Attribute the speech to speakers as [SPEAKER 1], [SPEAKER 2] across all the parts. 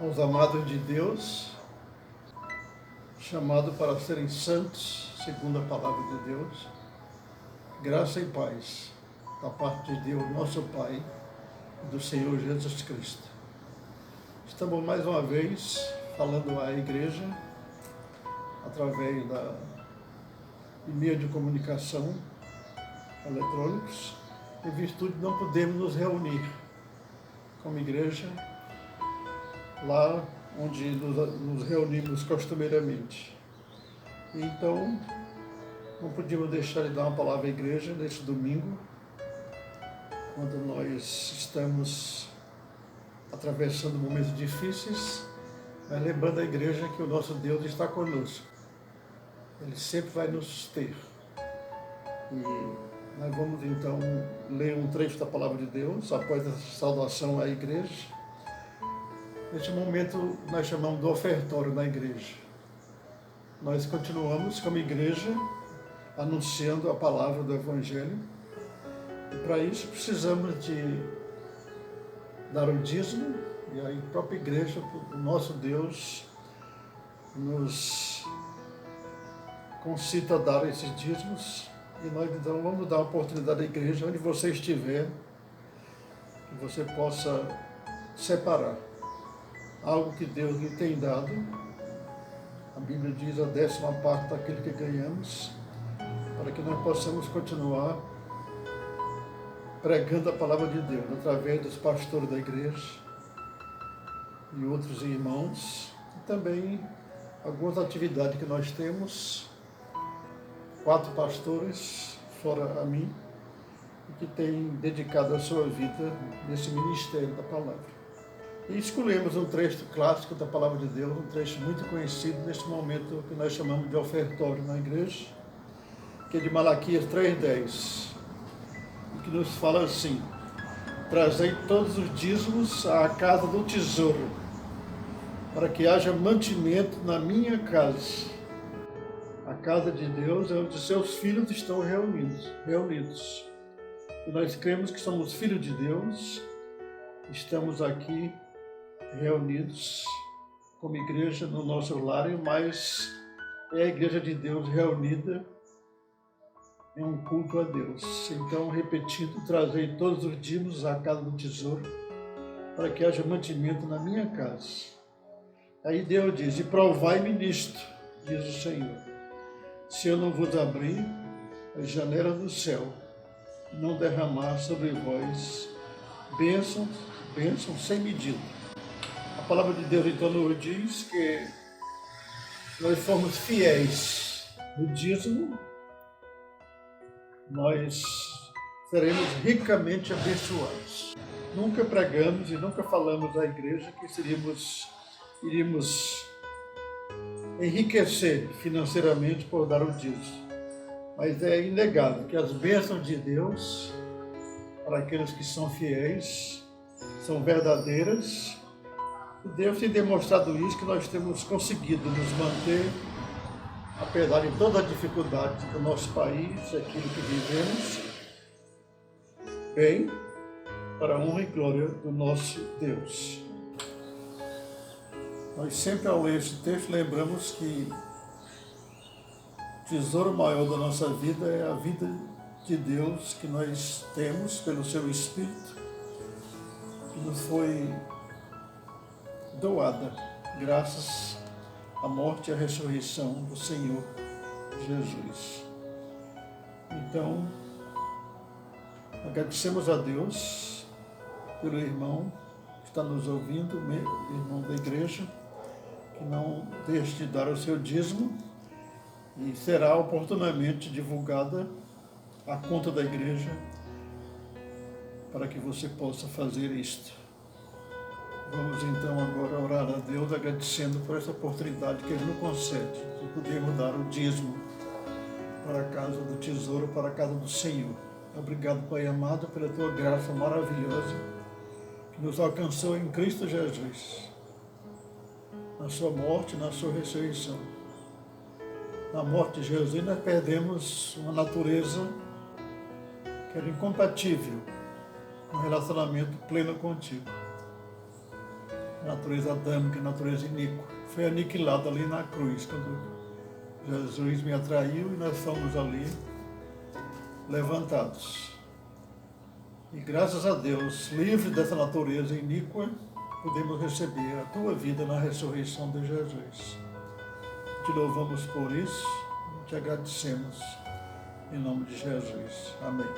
[SPEAKER 1] aos amados de Deus, chamados para serem santos, segundo a palavra de Deus, graça e paz da parte de Deus, nosso Pai, e do Senhor Jesus Cristo. Estamos mais uma vez falando à igreja, através de meio de comunicação eletrônicos, em virtude de não podermos nos reunir como igreja lá onde nos reunimos costumeiramente. Então, não podíamos deixar de dar uma palavra à igreja neste domingo, quando nós estamos atravessando momentos difíceis, mas lembrando a igreja que o nosso Deus está conosco. Ele sempre vai nos ter. E nós vamos então ler um trecho da palavra de Deus, após a saudação à igreja. Neste momento nós chamamos de ofertório na igreja. Nós continuamos como igreja anunciando a palavra do Evangelho. E para isso precisamos de dar o dízimo, e a própria igreja, o nosso Deus, nos concita a dar esses dízimos. E nós então vamos dar a oportunidade à igreja, onde você estiver, que você possa separar algo que Deus lhe tem dado. A Bíblia diz a 10ª parte daquilo que ganhamos, para que nós possamos continuar pregando a palavra de Deus, através dos pastores da igreja e outros irmãos, e também algumas atividades que nós temos, 4 pastores, fora a mim, que têm dedicado a sua vida nesse ministério da palavra. E escolhemos um trecho clássico da palavra de Deus, um trecho muito conhecido neste momento que nós chamamos de ofertório na igreja, que é de Malaquias 3:10, e que nos fala assim: trazei todos os dízimos à casa do tesouro, para que haja mantimento na minha casa. A casa de Deus é onde seus filhos estão reunidos. E nós cremos que somos filhos de Deus, estamos aqui reunidos como igreja no nosso lar, mas é a igreja de Deus reunida em um culto a Deus. Então, repetindo, trazei todos os dízimos à casa do tesouro, para que haja mantimento na minha casa. Aí Deus diz: e provai-me nisto, diz o Senhor, se eu não vos abrir as janelas do céu, não derramar sobre vós bênção sem medida. A palavra de Deus então nos diz que nós formos fiéis no dízimo, nós seremos ricamente abençoados. Nunca pregamos e nunca falamos à igreja que iríamos enriquecer financeiramente por dar o dízimo. Mas é inegável que as bênçãos de Deus, para aqueles que são fiéis, são verdadeiras. E Deus tem demonstrado isso, que nós temos conseguido nos manter, apesar de toda a dificuldade do nosso país, aquilo que vivemos, bem, para a honra e glória do nosso Deus. Nós sempre, ao ler esse texto, lembramos que o tesouro maior da nossa vida é a vida de Deus que nós temos pelo seu Espírito, que nos foi doada, graças à morte e à ressurreição do Senhor Jesus. Então, agradecemos a Deus pelo irmão que está nos ouvindo, irmão da igreja, que não deixe de dar o seu dízimo, e será oportunamente divulgada a conta da igreja para que você possa fazer isto. Vamos então agora orar a Deus, agradecendo por essa oportunidade que Ele nos concede de podermos dar o dízimo para a casa do tesouro, para a casa do Senhor. Obrigado, Pai amado, pela Tua graça maravilhosa que nos alcançou em Cristo Jesus, na Sua morte, na Sua ressurreição. Na morte de Jesus nós perdemos uma natureza que era incompatível com um relacionamento pleno contigo. natureza adâmica, a natureza iníqua. Foi aniquilada ali na cruz, quando Jesus me atraiu e nós fomos ali levantados. E graças a Deus, livre dessa natureza iníqua, podemos receber a tua vida na ressurreição de Jesus. Te louvamos por isso, te agradecemos em nome de Jesus. Amém.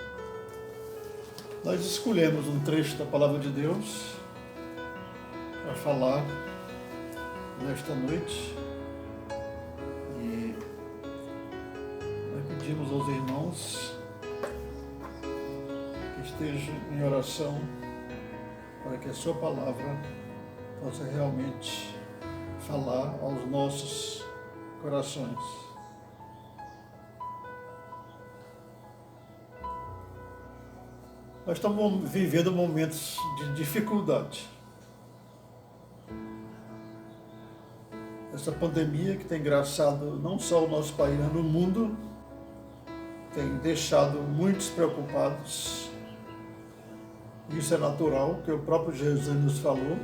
[SPEAKER 1] Nós escolhemos um trecho da Palavra de Deus para falar nesta noite e nós pedimos aos irmãos que estejam em oração para que a sua palavra possa realmente falar aos nossos corações. Nós estamos vivendo momentos de dificuldade. Essa pandemia que tem engraçado não só o nosso país, mas no mundo, tem deixado muitos preocupados. Isso é natural, porque o próprio Jesus nos falou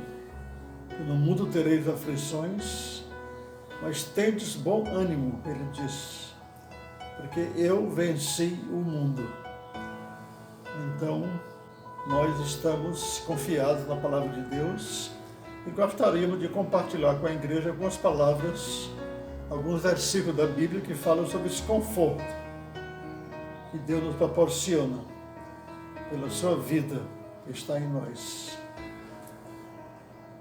[SPEAKER 1] que no mundo tereis aflições, mas tendes bom ânimo, ele disse, porque eu venci o mundo. Então, nós estamos confiados na palavra de Deus e gostaríamos de compartilhar com a igreja algumas palavras, alguns versículos da Bíblia que falam sobre esse conforto que Deus nos proporciona pela sua vida que está em nós.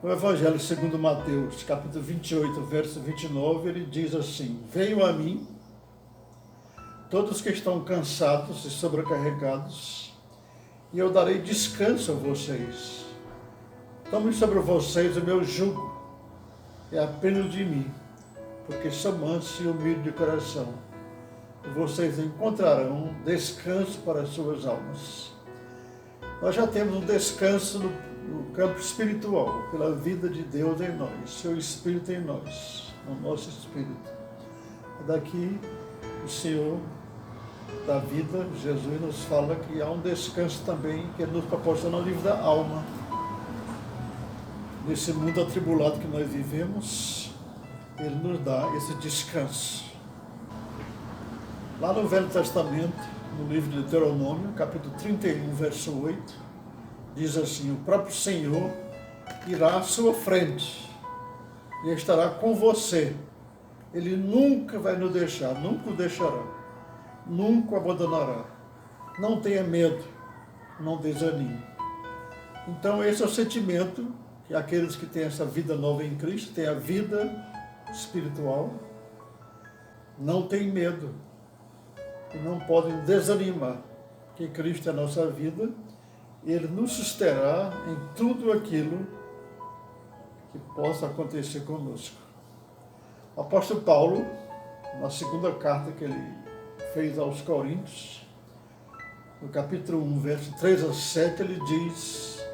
[SPEAKER 1] No Evangelho segundo Mateus, capítulo 28, verso 29, ele diz assim: venham a mim, todos que estão cansados e sobrecarregados, e eu darei descanso a vocês. Tomem sobre vocês o meu jugo, e aprendam de mim, porque sou manso e humilde de coração, e vocês encontrarão descanso para as suas almas. Nós já temos um descanso no campo espiritual, pela vida de Deus em nós, seu Espírito em nós, no nosso Espírito. Daqui o Senhor da vida, Jesus nos fala que há um descanso também que Ele nos proporciona no livro da alma. Nesse mundo atribulado que nós vivemos, Ele nos dá esse descanso. Lá no Velho Testamento, no livro de Deuteronômio, capítulo 31, verso 8, diz assim: o próprio Senhor irá à sua frente e estará com você. Ele nunca vai nos deixar, nunca o deixará, nunca o abandonará. Não tenha medo, não desanime. Então esse é o sentimento que aqueles que têm essa vida nova em Cristo, têm a vida espiritual, não têm medo e não podem desanimar, porque Cristo é a nossa vida e Ele nos susterá em tudo aquilo que possa acontecer conosco. O apóstolo Paulo, na segunda carta que ele fez aos Coríntios, no capítulo 1, verso 3 a 7, ele diz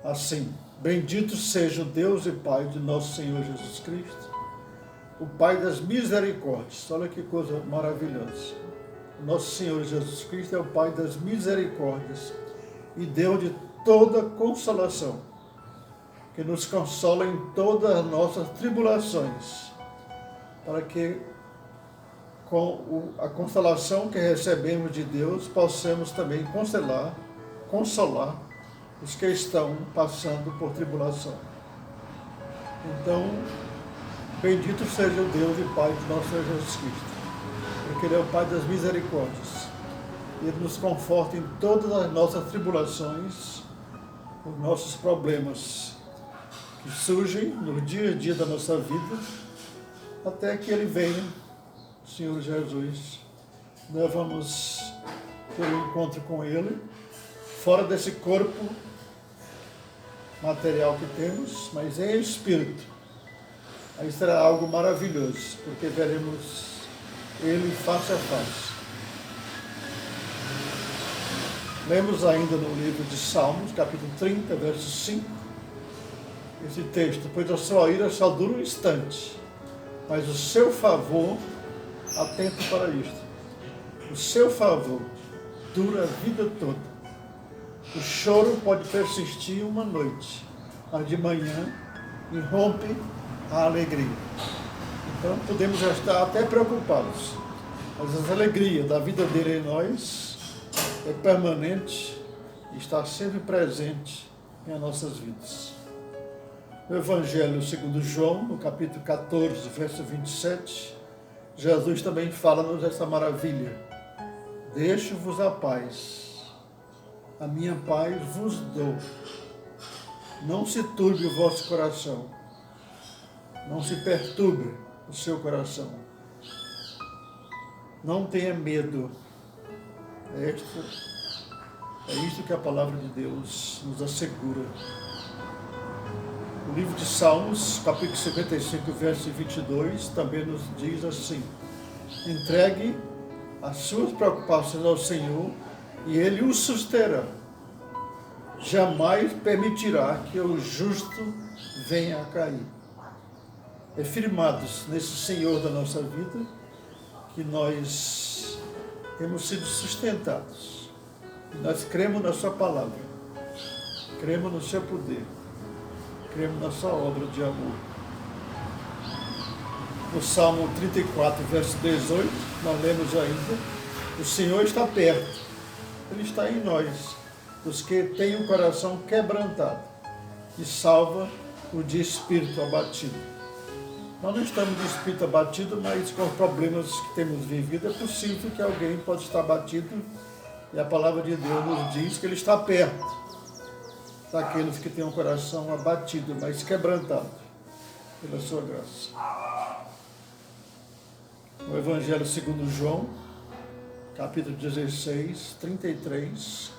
[SPEAKER 1] assim: bendito seja o Deus e Pai de nosso Senhor Jesus Cristo, o Pai das misericórdias. Olha que coisa maravilhosa. O nosso Senhor Jesus Cristo é o Pai das misericórdias e Deus de toda consolação, que nos consola em todas as nossas tribulações, para que com a consolação que recebemos de Deus, possamos também consolar os que estão passando por tribulação. Então, bendito seja o Deus e Pai de nosso Senhor Jesus Cristo, porque Ele é o Pai das misericórdias. Ele nos conforta em todas as nossas tribulações, os nossos problemas que surgem no dia a dia da nossa vida, até que Ele venha, Senhor Jesus. Nós vamos ter um encontro com Ele, fora desse corpo material que temos, mas em espírito. Aí será algo maravilhoso, porque veremos Ele face a face. Lemos ainda no livro de Salmos, capítulo 30, verso 5, esse texto: pois a sua ira só dura um instante, mas o seu favor, atento para isto, o seu favor dura a vida toda. O choro pode persistir uma noite, mas de manhã irrompe a alegria. Então podemos já estar até preocupados, mas a alegria da vida dele em nós é permanente e está sempre presente em nossas vidas. No Evangelho segundo João, no capítulo 14, verso 27, Jesus também fala-nos essa maravilha. Deixo-vos a paz, a minha paz vos dou. Não se turbe o vosso coração, não se perturbe o seu coração. Não tenha medo. É isto que a palavra de Deus nos assegura. O livro de Salmos, capítulo 55, verso 22, também nos diz assim: entregue as suas preocupações ao Senhor e Ele o susterá. Jamais permitirá que o justo venha a cair. É firmados nesse Senhor da nossa vida que nós temos sido sustentados. E nós cremos na sua palavra, cremos no seu poder, cremos na sua obra de amor. No Salmo 34, verso 18, nós lemos ainda: o Senhor está perto, Ele está em nós, os que têm o coração quebrantado, e salva o de espírito abatido. Nós não estamos de espírito abatido, mas com os problemas que temos vivido, é possível que alguém possa estar abatido, e a palavra de Deus nos diz que Ele está perto daqueles que têm um coração abatido, mas quebrantado pela sua graça. No Evangelho segundo João, capítulo 16, 33,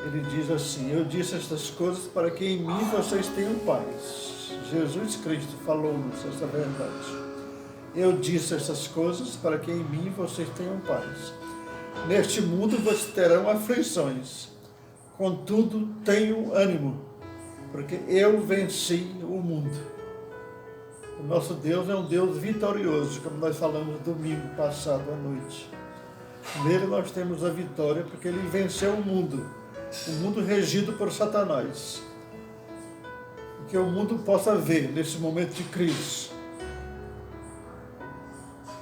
[SPEAKER 1] ele diz assim: eu disse estas coisas para que em mim vocês tenham paz. Jesus Cristo falou-nos essa verdade. Eu disse essas coisas para que em mim vocês tenham paz. Neste mundo vocês terão aflições, contudo tenham ânimo, porque eu venci o mundo. O nosso Deus é um Deus vitorioso, como nós falamos domingo passado à noite. Nele nós temos a vitória, porque Ele venceu o mundo regido por Satanás. Que o mundo possa ver, nesse momento de crise,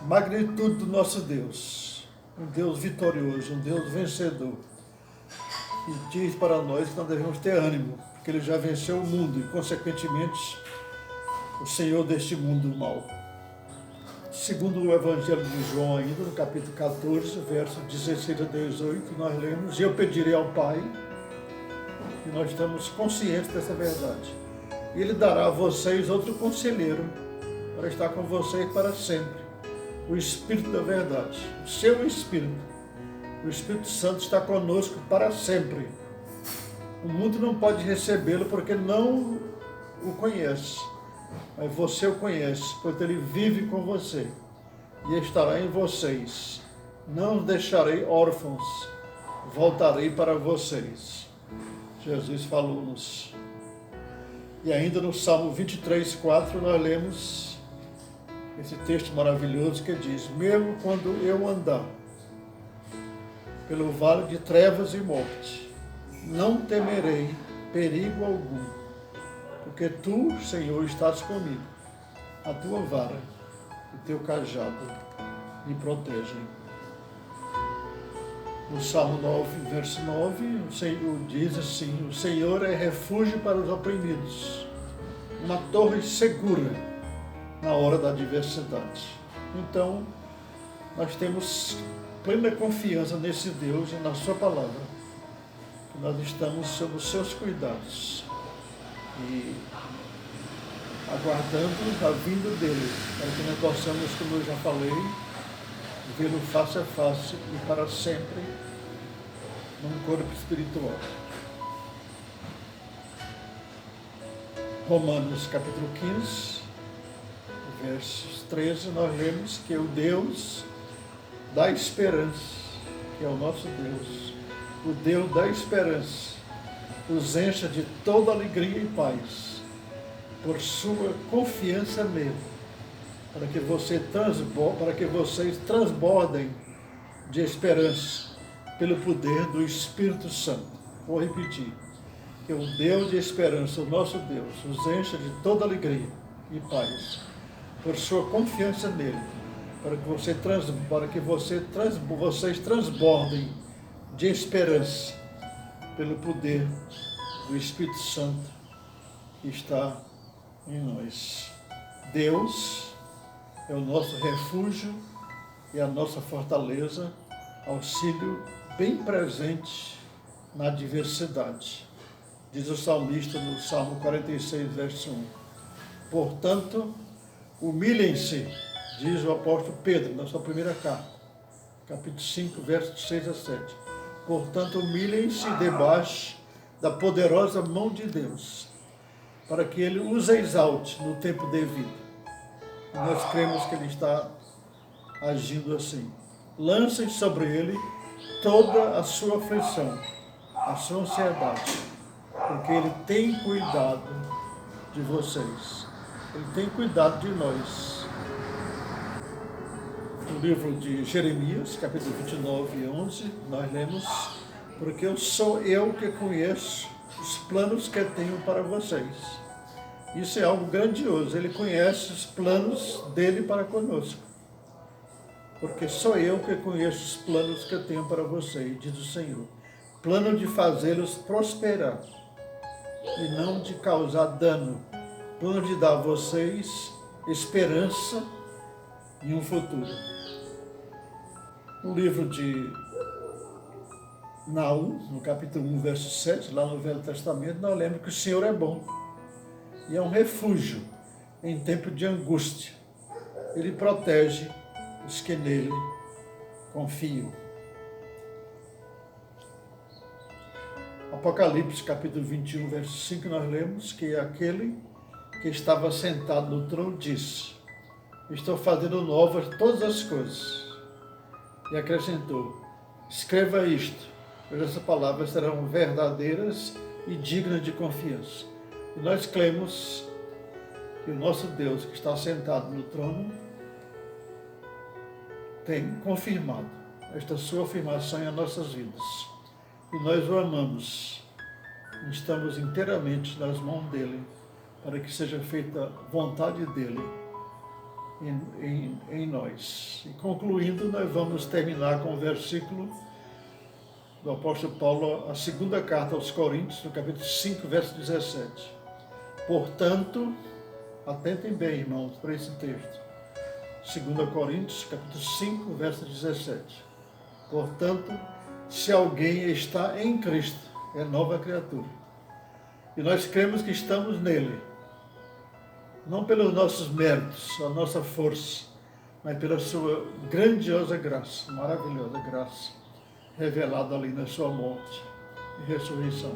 [SPEAKER 1] a magnitude do nosso Deus, um Deus vitorioso, um Deus vencedor, e diz para nós que nós devemos ter ânimo, porque Ele já venceu o mundo e, consequentemente, o Senhor deste mundo mau. Segundo o Evangelho de João, ainda no capítulo 14, versos 16 a 18, nós lemos: e eu pedirei ao Pai, e nós estamos conscientes dessa verdade, e Ele dará a vocês outro conselheiro para estar com vocês para sempre, o Espírito da verdade, o seu Espírito. O Espírito Santo está conosco para sempre. O mundo não pode recebê-lo porque não o conhece, mas você o conhece, porque Ele vive com você e estará em vocês. Não os deixarei órfãos, voltarei para vocês. Jesus falou-nos. E ainda no Salmo 23, 4, nós lemos esse texto maravilhoso que diz: mesmo quando eu andar pelo vale de trevas e morte, não temerei perigo algum, porque Tu, Senhor, estás comigo. A Tua vara e o Teu cajado me protegem. No Salmo 9, verso 9, o Senhor diz assim: o Senhor é refúgio para os oprimidos, uma torre segura na hora da adversidade. Então, nós temos plena confiança nesse Deus e na Sua palavra, que nós estamos sob os Seus cuidados e aguardando a vinda dEle, para que nós possamos, como eu já falei, vê-lo face a face e para sempre num corpo espiritual. Romanos capítulo 15, versos 13, nós lemos que o Deus da esperança, que é o nosso Deus, o Deus da esperança, os encha de toda alegria e paz, por sua confiança nele, para que vocês transbordem de esperança pelo poder do Espírito Santo. Vou repetir. que o Deus de esperança, o nosso Deus, os encha de toda alegria e paz, por sua confiança nele, para que vocês transbordem de esperança pelo poder do Espírito Santo que está em nós. Deus é o nosso refúgio e a nossa fortaleza, auxílio bem presente na adversidade. Diz o salmista no Salmo 46, verso 1. Portanto, humilhem-se, diz o apóstolo Pedro na sua primeira carta, capítulo 5, versos 6 a 7. Portanto, humilhem-se debaixo da poderosa mão de Deus, para que Ele os exalte no tempo devido. E nós cremos que Ele está agindo assim. Lancem sobre Ele toda a sua aflição, a sua ansiedade, porque Ele tem cuidado de vocês. Ele tem cuidado de nós. No livro de Jeremias, capítulo 29, 11, nós lemos: porque sou eu que conheço os planos que tenho para vocês. Isso é algo grandioso. Ele conhece os planos dele para conosco. Porque sou eu que conheço os planos que tenho para vocês, diz o Senhor. Plano de fazê-los prosperar e não de causar dano. Plano de dar a vocês esperança e um futuro. No livro de Naum, no capítulo 1, verso 7, lá no Velho Testamento, nós lembramos que o Senhor é bom e é um refúgio em tempo de angústia. Ele protege os que nele confiam. Apocalipse, capítulo 21, verso 5, nós lemos que aquele que estava sentado no trono disse: estou fazendo novas todas as coisas. E acrescentou: escreva isto, pois essas palavras serão verdadeiras e dignas de confiança. E nós cremos que o nosso Deus, que está sentado no trono, tem confirmado esta sua afirmação em nossas vidas. E nós o amamos. Estamos inteiramente nas mãos dele, para que seja feita a vontade dele em nós. E concluindo, nós vamos terminar com o versículo do apóstolo Paulo, a segunda carta aos Coríntios, no capítulo 5, verso 17. Portanto, atentem bem, irmãos, para esse texto. 2 Coríntios, capítulo 5, verso 17. Portanto, se alguém está em Cristo, é nova criatura. E nós cremos que estamos nele, não pelos nossos méritos, a nossa força, mas pela sua grandiosa graça, maravilhosa graça, revelada ali na sua morte e ressurreição.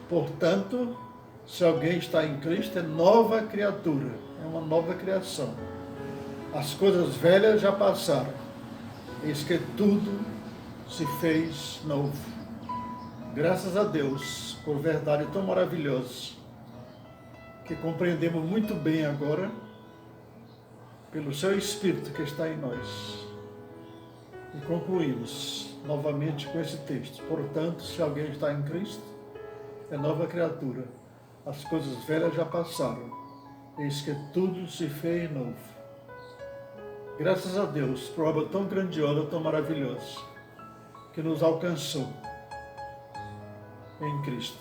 [SPEAKER 1] Portanto, se alguém está em Cristo, é nova criatura, é uma nova criação. As coisas velhas já passaram, eis que tudo se fez novo. Graças a Deus por verdade tão maravilhosa, que compreendemos muito bem agora, pelo seu Espírito que está em nós. E concluímos novamente com esse texto. Portanto, se alguém está em Cristo, é nova criatura. As coisas velhas já passaram, eis que tudo se fez novo. Graças a Deus por obra tão grandiosa, tão maravilhosa, que nos alcançou em Cristo.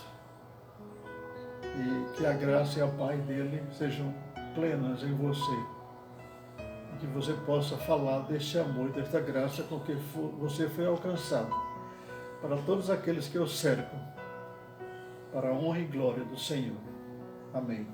[SPEAKER 1] E que a graça e a paz dele sejam plenas em você. E que você possa falar deste amor e desta graça com que você foi alcançado, para todos aqueles que o cercam, para a honra e glória do Senhor. Amém.